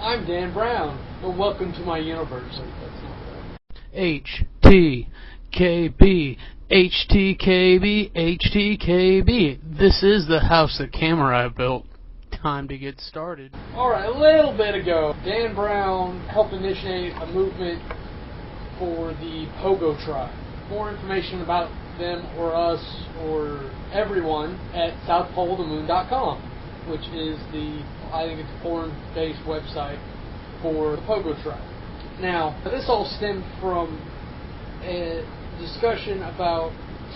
I'm Dan Brown, and welcome to my universe. HTKB, HTKB, HTKB. This is the house that Kamurai built. Time to get started. Alright, a little bit ago, Dan Brown helped initiate a movement for the Pogo Tribe. More information about them or us or everyone at southpoleofthemoon.com, which is I think it's a foreign-based website for the Pogo Tribe. Now, this all stemmed from a discussion about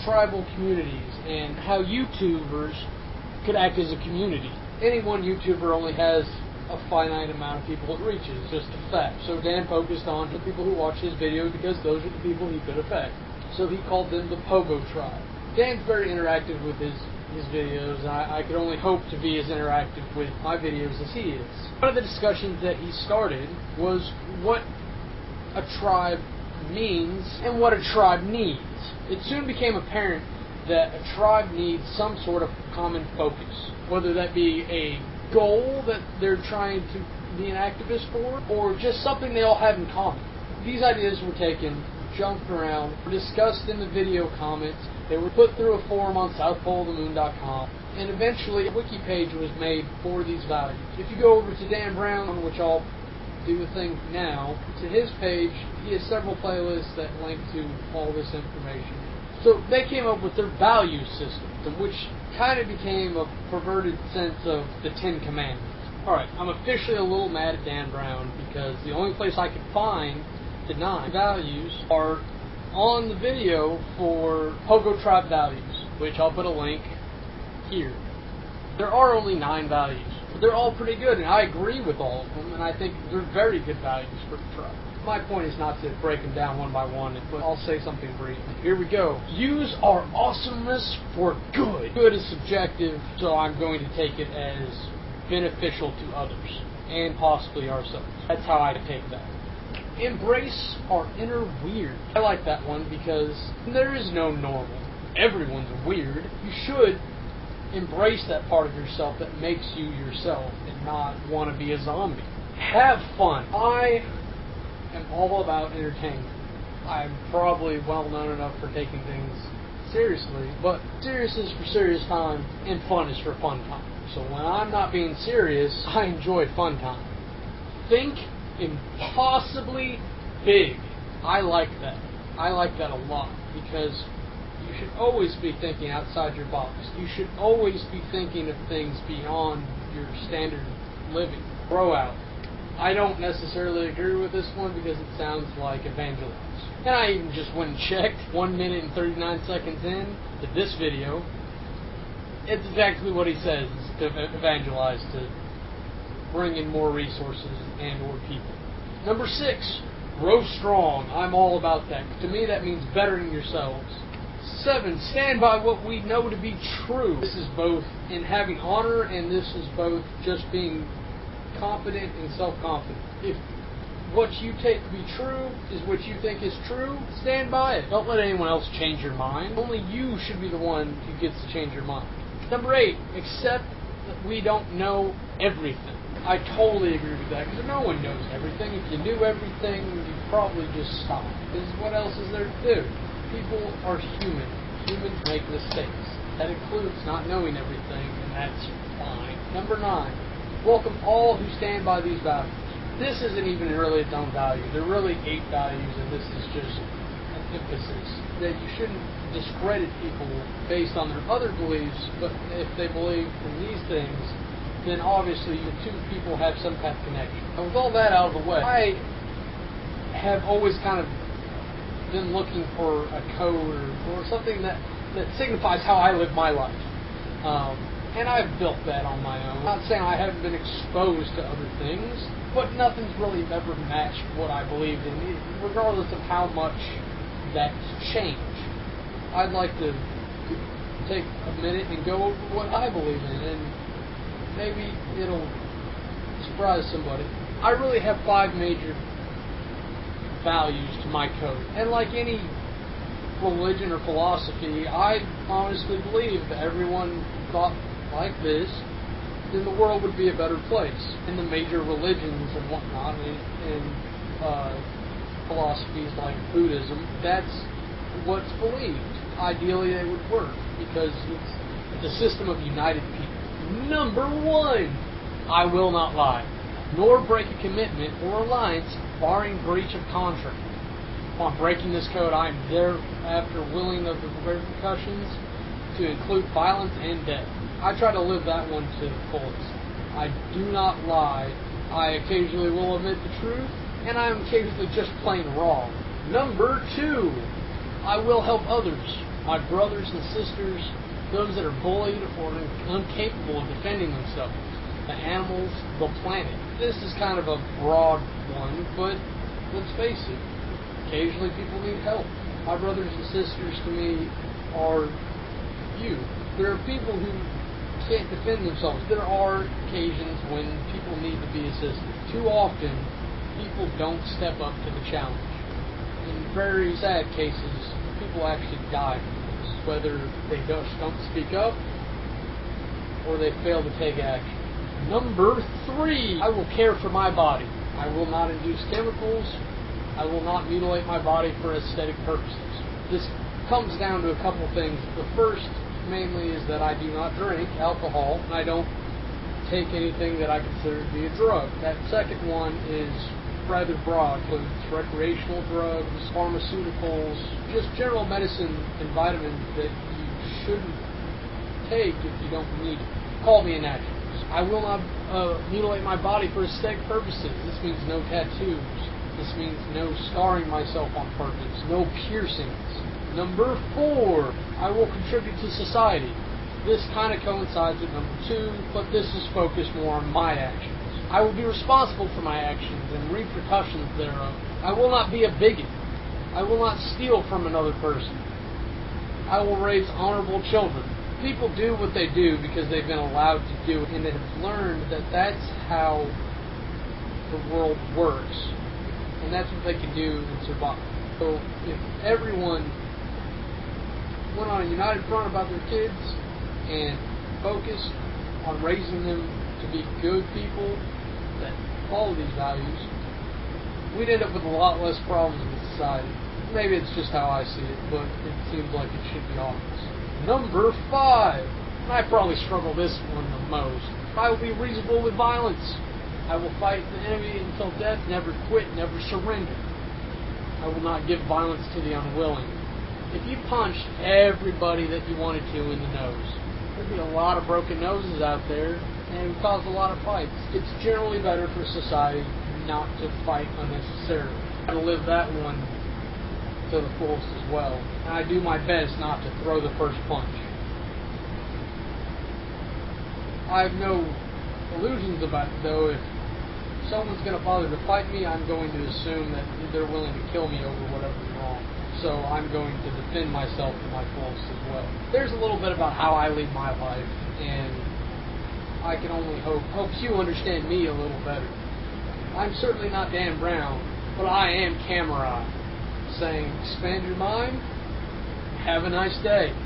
tribal communities and how YouTubers could act as a community. Any one YouTuber only has a finite amount of people it reaches, just a fact. So Dan focused on the people who watch his videos because those are the people he could affect. So he called them the Pogo Tribe. Dan's very interactive with his videos, and I could only hope to be as interactive with my videos as he is. One of the discussions that he started was what a tribe means and what a tribe needs. It soon became apparent that a tribe needs some sort of common focus, whether that be a goal that they're trying to be an activist for, or just something they all have in common. These ideas were taken, jumped around, were discussed in the video comments, they were put through a forum on southpoleofthemoon.com, and eventually a wiki page was made for these values. If you go over to Dan Brown, which I'll do the thing now, to his page, he has several playlists that link to all this information. So they came up with their value system, which kind of became a perverted sense of the Ten Commandments. Alright, I'm officially a little mad at Dan Brown because the only place I could find the 9 values are on the video for Pogo Tribe Values, which I'll put a link here. There are only 9 values, but they're all pretty good, and I agree with all of them, and I think they're very good values for the tribe. My point is not to break them down one by one, but I'll say something brief. Here we go. Use our awesomeness for good. Good is subjective, so I'm going to take it as beneficial to others, and possibly ourselves. That's how I take that. Embrace our inner weird. I like that one because there is no normal. Everyone's weird. You should embrace that part of yourself that makes you yourself and not want to be a zombie. Have fun. I am all about entertainment. I'm probably well known enough for taking things seriously, but serious is for serious time and fun is for fun time. So when I'm not being serious, I enjoy fun time. Think impossibly big. I like that. I like that a lot because you should always be thinking outside your box. You should always be thinking of things beyond your standard living. Grow out. I don't necessarily agree with this one because it sounds like evangelize. And I even just went and checked 1 minute and 39 seconds in to this video. It's exactly what he says, to evangelize, to bring in more resources and or people. Number 6, grow strong. I'm all about that. To me that means bettering yourselves. 7, stand by what we know to be true. This is both in having honor and this is both just being confident and self-confident. If what you take to be true is what you think is true, stand by it. Don't let anyone else change your mind. Only you should be the one who gets to change your mind. Number 8, accept that we don't know everything. I totally agree with that because no one knows everything. If you knew everything, you'd probably just stop. Because what else is there to do? People are human. Humans make mistakes. That includes not knowing everything, and that's fine. Number 9, welcome all who stand by these values. This isn't even really its own value. There are really 8 values, and this is just an emphasis that you shouldn't discredit people based on their other beliefs, but if they believe in these things, then obviously the two people have some kind of connection. And with all that out of the way, I have always kind of been looking for a code or something that signifies how I live my life. And I've built that on my own. I'm not saying I haven't been exposed to other things, but nothing's really ever matched what I believed in, regardless of how much that's changed. I'd like to take a minute and go over what I believe in, and maybe it'll surprise somebody. I really have 5 major values to my code. And like any religion or philosophy, I honestly believe that everyone thought like this then the world would be a better place. In the major religions and whatnot, and philosophies like Buddhism, that's what's believed. Ideally, it would work because it's a system of united people. Number 1, I will not lie, nor break a commitment or alliance barring breach of contract. Upon breaking this code, I am thereafter willing of the repercussions to include violence and death. I try to live that one to the fullest. I do not lie. I occasionally will admit the truth, and I am occasionally just plain wrong. Number 2, I will help others, my brothers and sisters, those that are bullied or incapable of defending themselves, the animals, the planet. This is kind of a broad one, but let's face it, occasionally people need help. My brothers and sisters to me are you. There are people who can't defend themselves. There are occasions when people need to be assisted. Too often, people don't step up to the challenge. In very sad cases, people actually die from this, whether they just don't speak up or they fail to take action. Number 3, I will care for my body. I will not induce chemicals. I will not mutilate my body for aesthetic purposes. This comes down to a couple things. The first, mainly, is that I do not drink alcohol, and I don't take anything that I consider to be a drug. That second one is rather broad, includes recreational drugs, pharmaceuticals, just general medicine and vitamins that you shouldn't take if you don't need it. Call me a naturalist. I will not mutilate my body for aesthetic purposes. This means no tattoos. This means no scarring myself on purpose, no piercings. Number 4, I will contribute to society. This kind of coincides with number 2, but this is focused more on my actions. I will be responsible for my actions and repercussions thereof. I will not be a bigot. I will not steal from another person. I will raise honorable children. People do what they do because they've been allowed to do it, and they have learned that that's how the world works, and that's what they can do and survive. So if everyone went on a united front about their kids and focused on raising them to be good people that follow these values, we'd end up with a lot less problems in society. Maybe it's just how I see it, but it seems like it should be obvious. Number 5, and I probably struggle this one the most, I will be reasonable with violence. I will fight the enemy until death, never quit, never surrender. I will not give violence to the unwilling. If you punched everybody that you wanted to in the nose, there'd be a lot of broken noses out there, and it would cause a lot of fights. It's generally better for society not to fight unnecessarily. I live that one to the fullest as well, and I do my best not to throw the first punch. I have no illusions about it, though. If someone's going to bother to fight me, I'm going to assume that they're willing to kill me over whatever's wrong. So I'm going to defend myself to my fullest as well. There's a little bit about how I lead my life, and I can only hope you understand me a little better. I'm certainly not Dan Brown, but I am Kamurai, saying, expand your mind, have a nice day.